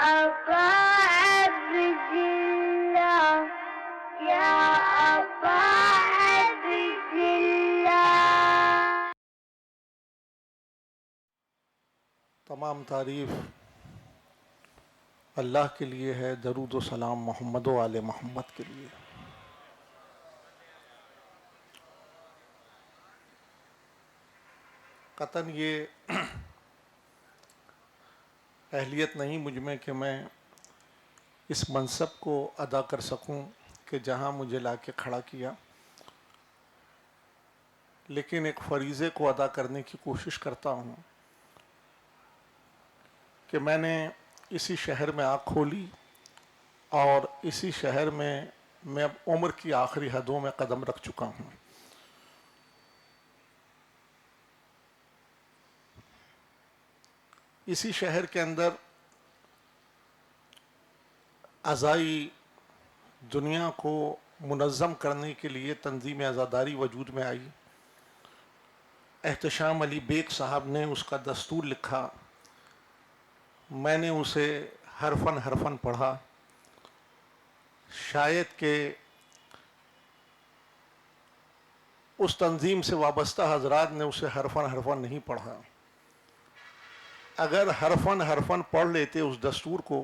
أبا عبد الله يا أبا عبد الله. تمام تعریف اللہ کے لیے ہے، درود و سلام محمد و آل محمد کے لیے۔ قطعاً یہ اہلیت نہیں مجھ میں کہ میں اس منصب کو ادا کر سکوں کہ جہاں مجھے لا کے کھڑا کیا، لیکن ایک فریضے کو ادا کرنے کی کوشش کرتا ہوں کہ میں نے اسی شہر میں آنکھ کھولی اور اسی شہر میں اب عمر کی آخری حدوں میں قدم رکھ چکا ہوں۔ اسی شہر کے اندر ازائی دنیا کو منظم کرنے کے لیے تنظیم عزاداری وجود میں آئی۔ احتشام علی بیگ صاحب نے اس کا دستور لکھا، میں نے اسے حرفاً حرفاً پڑھا۔ شاید کہ اس تنظیم سے وابستہ حضرات نے اسے حرفاً حرفاً نہیں پڑھا۔ اگر حرفاً حرفاً پڑھ لیتے اس دستور کو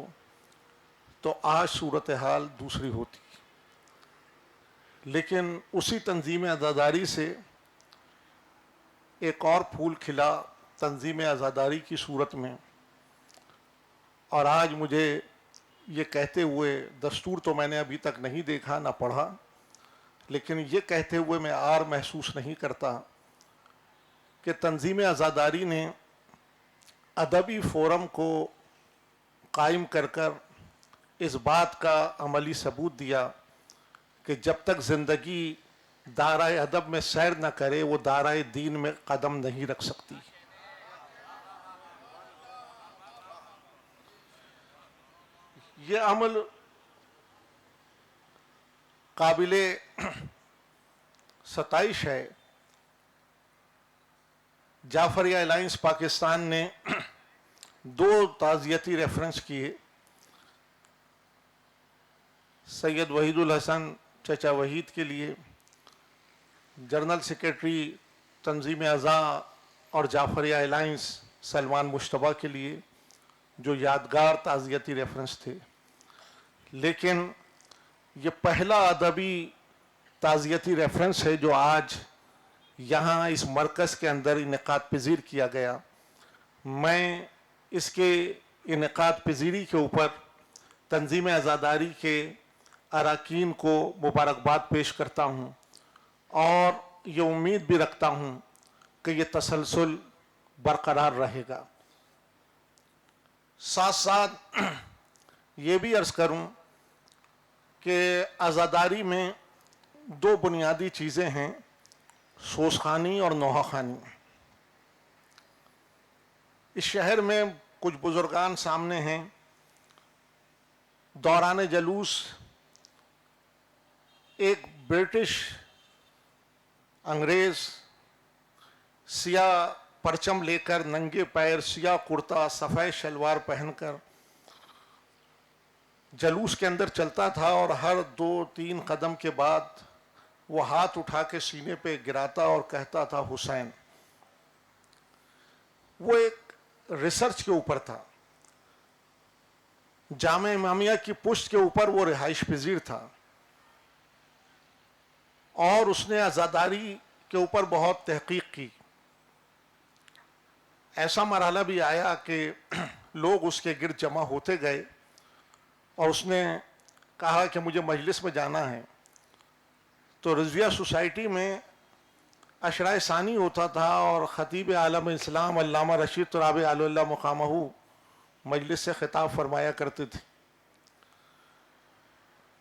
تو آج صورتحال دوسری ہوتی، لیکن اسی تنظیم عزاداری سے ایک اور پھول کھلا تنظیم عزاداری کی صورت میں، اور آج مجھے یہ کہتے ہوئے، دستور تو میں نے ابھی تک نہیں دیکھا نہ پڑھا، لیکن یہ کہتے ہوئے میں عار محسوس نہیں کرتا کہ تنظیم عزاداری نے ادبی فورم کو قائم کر اس بات کا عملی ثبوت دیا کہ جب تک زندگی دائرۂ ادب میں سیر نہ کرے وہ دائرۂ دین میں قدم نہیں رکھ سکتی۔ یہ عمل قابل ستائش ہے۔ جعفریہ الائنس پاکستان نے 2 تعزیتی ریفرنس کیے، سید وحید الحسن چچا وحید کے لیے، جنرل سیکریٹری تنظیم اعضاء اور جعفریہ الائنس سلمان مشتبہ کے لیے، جو یادگار تعزیتی ریفرنس تھے، لیکن یہ پہلا ادبی تعزیتی ریفرنس ہے جو آج یہاں اس مرکز کے اندر انعقاد پذیر کیا گیا۔ میں اس کے انعقاد پذیری کے اوپر تنظیم عزاداری کے اراکین کو مبارکباد پیش کرتا ہوں اور یہ امید بھی رکھتا ہوں کہ یہ تسلسل برقرار رہے گا۔ ساتھ ساتھ یہ بھی عرض کروں کہ عزاداری میں 2 بنیادی چیزیں ہیں، سوزخانی اور نوحہ خوانی۔ اس شہر میں کچھ بزرگان سامنے ہیں، دوران جلوس ایک برٹش انگریز سیاہ پرچم لے کر، ننگے پیر، سیاہ کرتا، سفید شلوار پہن کر جلوس کے اندر چلتا تھا، اور ہر 2-3 قدم کے بعد وہ ہاتھ اٹھا کے سینے پہ گراتا اور کہتا تھا حسین۔ وہ ایک ریسرچ کے اوپر تھا، جامع امامیہ کی پشت کے اوپر وہ رہائش پذیر تھا، اور اس نے عزاداری کے اوپر بہت تحقیق کی۔ ایسا مرحلہ بھی آیا کہ لوگ اس کے گرد جمع ہوتے گئے، اور اس نے کہا کہ مجھے مجلس میں جانا ہے، تو رضویہ سوسائٹی میں عشرہ ثانی ہوتا تھا، اور خطیب عالم اسلام علامہ رشید ترابی علی اللہ مقامہ مجلس سے خطاب فرمایا کرتے تھے۔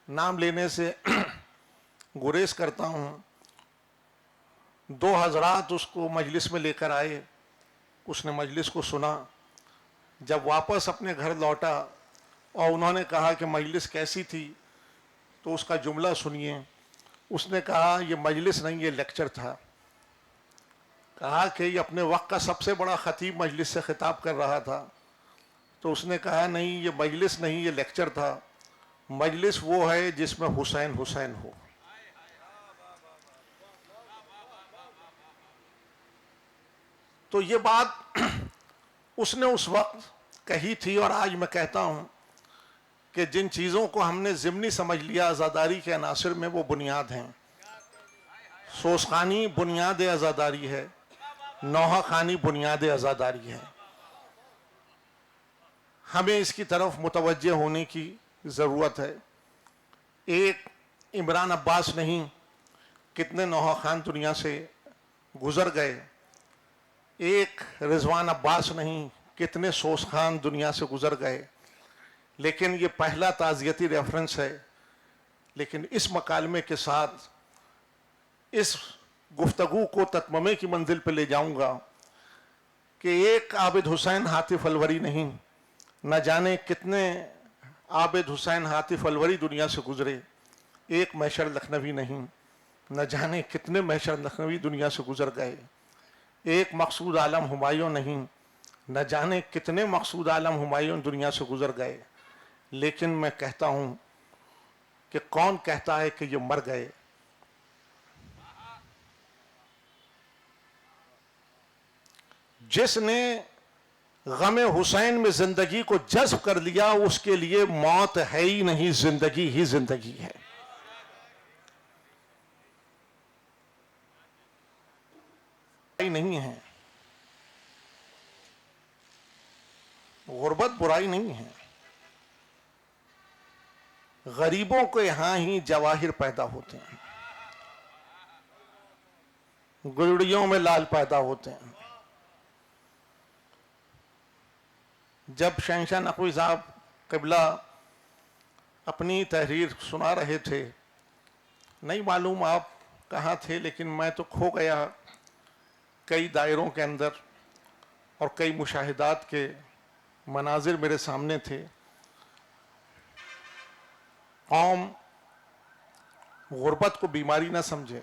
نام لینے سے گریز کرتا ہوں۔ 2 حضرات اس کو مجلس میں لے کر آئے، اس نے مجلس کو سنا۔ جب واپس اپنے گھر لوٹا اور انہوں نے کہا کہ مجلس کیسی تھی، تو اس کا جملہ سنیے۔ اس نے کہا یہ مجلس نہیں، یہ لیکچر تھا۔ کہا کہ یہ اپنے وقت کا سب سے بڑا خطیب مجلس سے خطاب کر رہا تھا، تو اس نے کہا نہیں یہ مجلس نہیں یہ لیکچر تھا، مجلس وہ ہے جس میں حسین حسین ہو. تو یہ بات اس نے اس وقت کہی تھی، اور آج میں کہتا ہوں کہ جن چیزوں کو ہم نے ضمنی سمجھ لیا عزاداری کے عناصر میں، وہ بنیاد ہیں. سوزخانی بنیاد عزاداری ہے، نوحہ خوانی بنیاد عزاداری ہے. ہمیں اس کی طرف متوجہ ہونے کی ضرورت ہے. ایک عمران عباس نہیں، کتنے نوحہ خوان دنیا سے گزر گئے. ایک رضوان عباس نہیں، کتنے سوزخان دنیا سے گزر گئے. لیکن یہ پہلا تعزیتی ریفرنس ہے. لیکن اس مکالمے کے ساتھ اس گفتگو کو تتممے کی منزل پہ لے جاؤں گا کہ ایک عابد حسین حاطف الوری نہیں، نہ جانے کتنے عابد حسین حاطف الوری دنیا سے گزرے. ایک محشر لکھنوی نہیں، نہ جانے کتنے محشر لکھنوی دنیا سے گزر گئے. ایک مقصود عالم ہمایوں نہیں، نہ جانے کتنے مقصود عالم ہمایوں دنیا سے گزر گئے. لیکن میں کہتا ہوں کہ کون کہتا ہے کہ یہ مر گئے؟ جس نے غم حسین میں زندگی کو جذب کر لیا، اس کے لیے موت ہے ہی نہیں، زندگی ہی زندگی ہے. برائی نہیں ہے، غربت برائی نہیں ہے. غریبوں کے یہاں ہی جواہر پیدا ہوتے ہیں، گلڑیوں میں لال پیدا ہوتے ہیں. جب شہنشاہ نقوی صاحب قبلہ اپنی تحریر سنا رہے تھے، نہیں معلوم آپ کہاں تھے، لیکن میں تو کھو گیا کئی دائروں کے اندر، اور کئی مشاہدات کے مناظر میرے سامنے تھے. قوم غربت کو بیماری نہ سمجھے،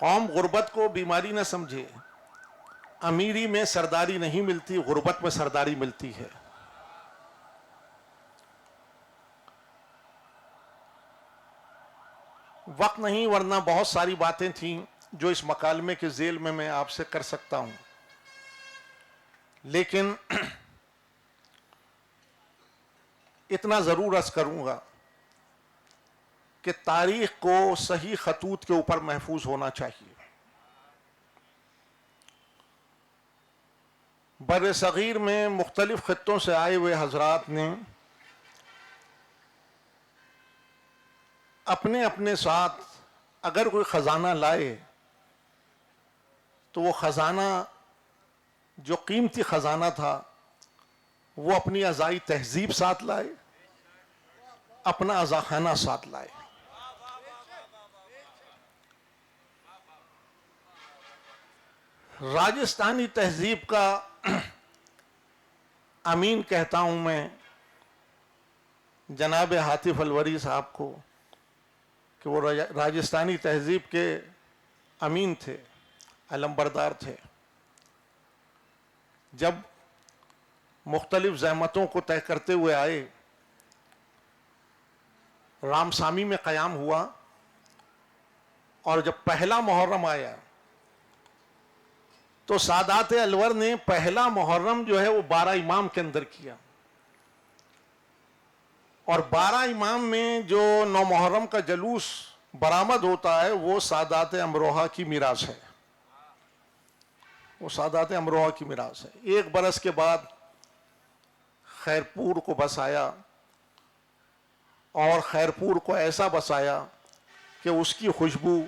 قوم غربت کو بیماری نہ سمجھے. امیری میں سرداری نہیں ملتی، غربت میں سرداری ملتی ہے. وقت نہیں، ورنہ بہت ساری باتیں تھیں جو اس مکالمے کے ذیل میں آپ سے کر سکتا ہوں. لیکن اتنا ضرور عرض کروں گا کہ تاریخ کو صحیح خطوط کے اوپر محفوظ ہونا چاہیے. بر صغیر میں مختلف خطوں سے آئے ہوئے حضرات نے اپنے اپنے ساتھ اگر کوئی خزانہ لائے تو وہ خزانہ جو قیمتی خزانہ تھا وہ اپنی ازائی تہذیب ساتھ لائے، اپنا ازاخانہ ساتھ لائے. راجستانی تہذیب کا امین کہتا ہوں میں جناب حاطف الوری صاحب کو کہ وہ راجستانی تہذیب کے امین تھے، علمبردار تھے. جب مختلف زحمتوں کو طے کرتے ہوئے آئے، رام سامی میں قیام ہوا، اور جب پہلا محرم آیا تو سادات الور نے پہلا محرم جو ہے وہ 12 امام کے اندر کیا. اور 12 امام میں جو 9 محرم کا جلوس برآمد ہوتا ہے وہ سادات امروہہ کی میراث ہے، وہ سادات امروہہ کی میراث ہے. 1 برس کے بعد خیرپور کو بسایا، اور خیرپور کو ایسا بسایا کہ اس کی خوشبو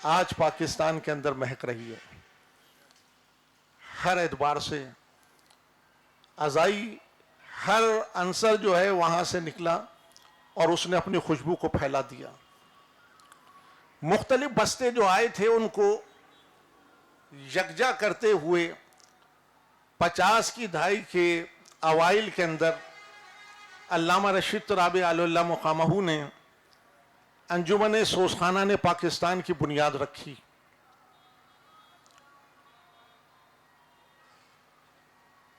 آج پاکستان کے اندر مہک رہی ہے. ہر اعتبار سے ازائی ہر عنصر جو ہے وہاں سے نکلا اور اس نے اپنی خوشبو کو پھیلا دیا. مختلف بستے جو آئے تھے ان کو یکجا کرتے ہوئے 50 کی دہائی کے اوائل کے اندر علامہ رشید ترابی علیہ اللہ مقامہ نے انجمن سوزخانہ نے پاکستان کی بنیاد رکھی.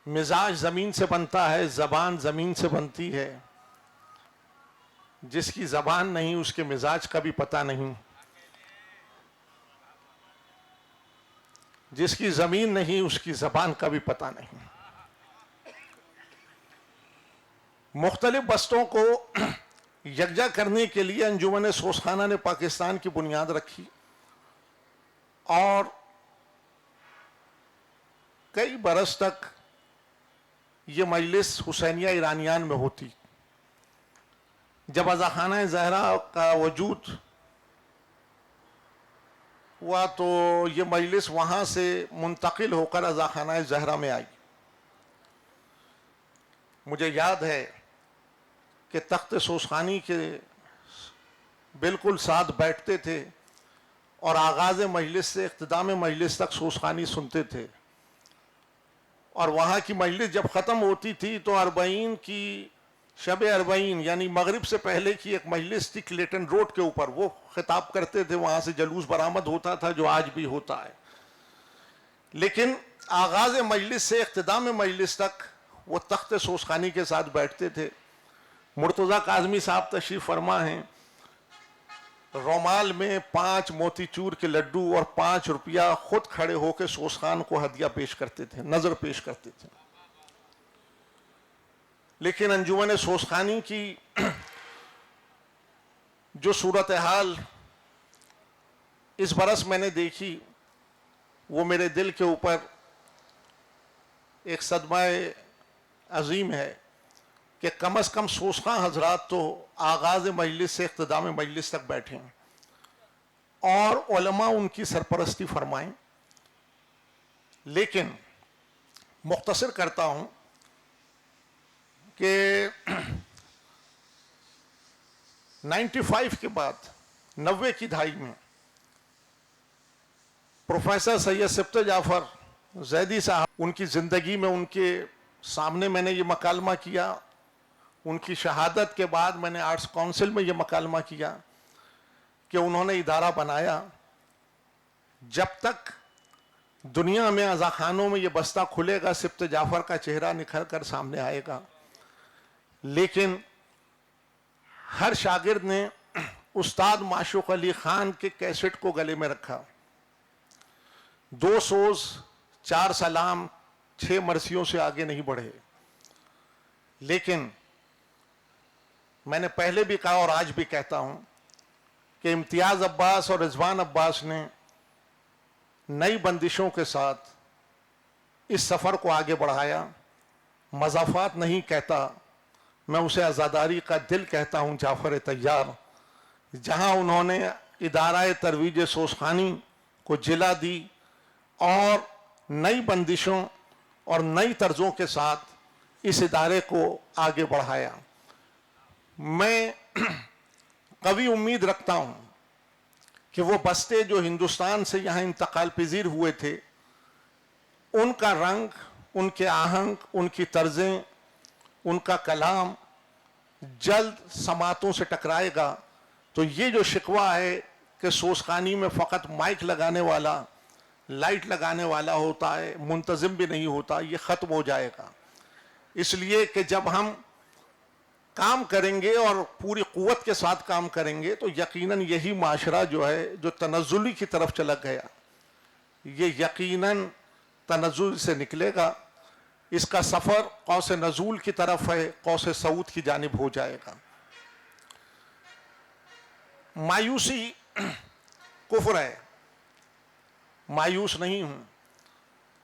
مزاج زمین سے بنتا ہے، زبان زمین سے بنتی ہے. جس کی زبان نہیں اس کے مزاج کا بھی پتہ نہیں. جس کی زمین نہیں اس کی زبان کا بھی پتہ نہیں. مختلف بستوں کو یکجا کرنے کے لیے انجمن سوزخانہ نے پاکستان کی بنیاد رکھی اور کئی برس تک یہ مجلس حسینیہ ایرانیان میں ہوتی. جب رضاخانہ زہرا کا وجود ہوا تو یہ مجلس وہاں سے منتقل ہو کر رضاخانہ زہرا میں آئی. مجھے یاد ہے کہ تخت سوزخانی کے بالکل ساتھ بیٹھتے تھے اور آغاز مجلس سے اختتام مجلس تک سوزخانی سنتے تھے. اور وہاں کی مجلس جب ختم ہوتی تھی تو اربعین کی شب اربعین یعنی مغرب سے پہلے کی ایک مجلس تھی کلیٹن روڈ کے اوپر، وہ خطاب کرتے تھے، وہاں سے جلوس برآمد ہوتا تھا جو آج بھی ہوتا ہے. لیکن آغاز مجلس سے اختتام مجلس تک وہ تخت سوزخانی کے ساتھ بیٹھتے تھے. مرتضیٰ کاظمی صاحب تشریف فرما ہیں، رومال میں 5 موتی چور کے لڈو اور 5 روپیہ خود کھڑے ہو کے سوزخان کو ہدیہ پیش کرتے تھے، نظر پیش کرتے تھے. لیکن انجمن سوزخانی کی جو صورتحال اس برس میں نے دیکھی وہ میرے دل کے اوپر ایک صدمہ عظیم ہے کہ کم از کم سوزخاں حضرات تو آغاز مجلس سے اختتام مجلس تک بیٹھیں اور علماء ان کی سرپرستی فرمائیں. لیکن مختصر کرتا ہوں کہ 95 کے بعد 90 کی دہائی میں پروفیسر سید سبط جعفر زیدی صاحب، ان کی زندگی میں ان کے سامنے میں نے یہ مکالمہ کیا. ان کی شہادت کے بعد میں نے آرٹس کونسل میں یہ مکالمہ کیا کہ انہوں نے ادارہ بنایا جب تک دنیا میں عزاخانوں میں یہ بستہ کھلے گا سبط جعفر کا چہرہ نکھر کر سامنے آئے گا. لیکن ہر شاگرد نے استاد معشوق علی خان کے کیسٹ کو گلے میں رکھا. 2 سوز 4 سلام 6 مرثیوں سے آگے نہیں بڑھے. لیکن میں نے پہلے بھی کہا اور آج بھی کہتا ہوں کہ امتیاز عباس اور رضوان عباس نے نئی بندشوں کے ساتھ اس سفر کو آگے بڑھایا. مضافات نہیں کہتا، میں اسے عزاداری کا دل کہتا ہوں. جعفر طیار جہاں انہوں نے ادارہ ترویج سوزخانی کو جلا دی اور نئی بندشوں اور نئی طرزوں کے ساتھ اس ادارے کو آگے بڑھایا. میں قوی امید رکھتا ہوں کہ وہ بستے جو ہندوستان سے یہاں انتقال پذیر ہوئے تھے ان کا رنگ، ان کے آہنگ، ان کی طرزیں، ان کا کلام جلد سماعتوں سے ٹکرائے گا. تو یہ جو شکوہ ہے کہ سوزخانی میں فقط مائک لگانے والا، لائٹ لگانے والا ہوتا ہے، منتظم بھی نہیں ہوتا، یہ ختم ہو جائے گا. اس لیے کہ جب ہم کام کریں گے اور پوری قوت کے ساتھ کام کریں گے تو یقیناً یہی معاشرہ جو ہے جو تنزلی کی طرف چلا گیا یہ یقیناً تنزل سے نکلے گا. اس کا سفر قوس نزول کی طرف ہے، قوس صعود کی جانب ہو جائے گا. مایوسی کفر ہے، مایوس نہیں ہوں،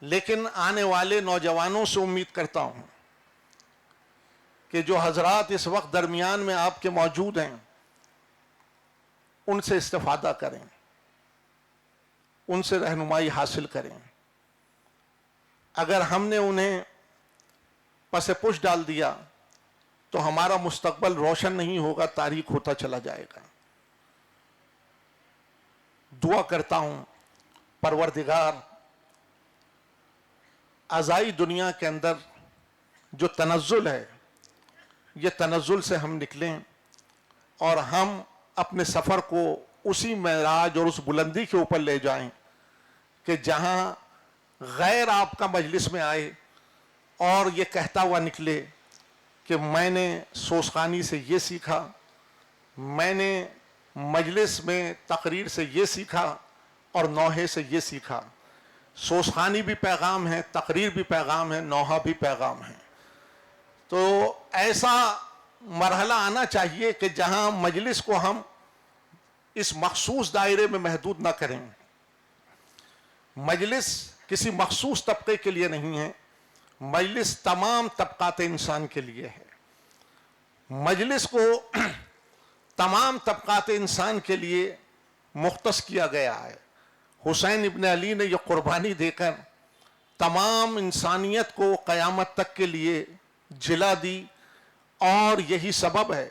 لیکن آنے والے نوجوانوں سے امید کرتا ہوں کہ جو حضرات اس وقت درمیان میں آپ کے موجود ہیں ان سے استفادہ کریں، ان سے رہنمائی حاصل کریں. اگر ہم نے انہیں پس پش ڈال دیا تو ہمارا مستقبل روشن نہیں ہوگا، تاریک ہوتا چلا جائے گا. دعا کرتا ہوں پروردگار ازائی دنیا کے اندر جو تنزل ہے یہ تنزل سے ہم نکلیں اور ہم اپنے سفر کو اسی معراج اور اس بلندی کے اوپر لے جائیں کہ جہاں غیر آپ کا مجلس میں آئے اور یہ کہتا ہوا نکلے کہ میں نے سوسخانی سے یہ سیکھا، میں نے مجلس میں تقریر سے یہ سیکھا اور نوحے سے یہ سیکھا۔ سوسخانی بھی پیغام ہے، تقریر بھی پیغام ہے، نوحہ بھی پیغام ہے۔ تو ایسا مرحلہ آنا چاہیے کہ جہاں مجلس کو ہم اس مخصوص دائرے میں محدود نہ کریں۔ مجلس کسی مخصوص طبقے کے لیے نہیں ہے، مجلس تمام طبقات انسان کے لیے ہے۔ مجلس کو تمام طبقات انسان کے لیے مختص کیا گیا ہے۔ حسین ابن علی نے یہ قربانی دے کر تمام انسانیت کو قیامت تک کے لیے جلا دی، اور یہی سبب ہے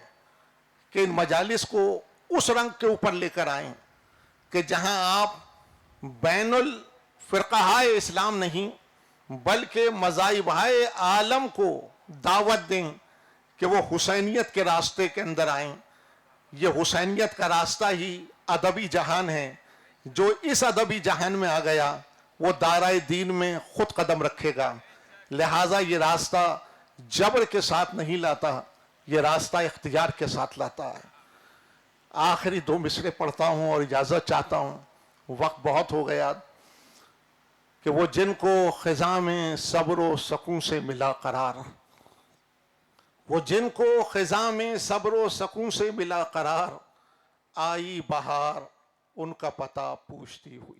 کہ ان مجالس کو اس رنگ کے اوپر لے کر آئیں کہ جہاں آپ بین الفرقہائے اسلام نہیں بلکہ مذاہبہائے عالم کو دعوت دیں کہ وہ حسینیت کے راستے کے اندر آئیں۔ یہ حسینیت کا راستہ ہی ادبی جہان ہے۔ جو اس ادبی جہان میں آ گیا وہ دائرہ دین میں خود قدم رکھے گا۔ لہٰذا یہ راستہ جبر کے ساتھ نہیں لاتا، یہ راستہ اختیار کے ساتھ لاتا ہے۔ آخری 2 مصرے پڑھتا ہوں اور اجازت چاہتا ہوں، وقت بہت ہو گیا۔ کہ وہ جن کو خزاں میں صبر و سکون سے ملا قرار، وہ جن کو خزاں میں صبر و سکون سے ملا قرار، آئی بہار ان کا پتہ پوچھتی ہوئی۔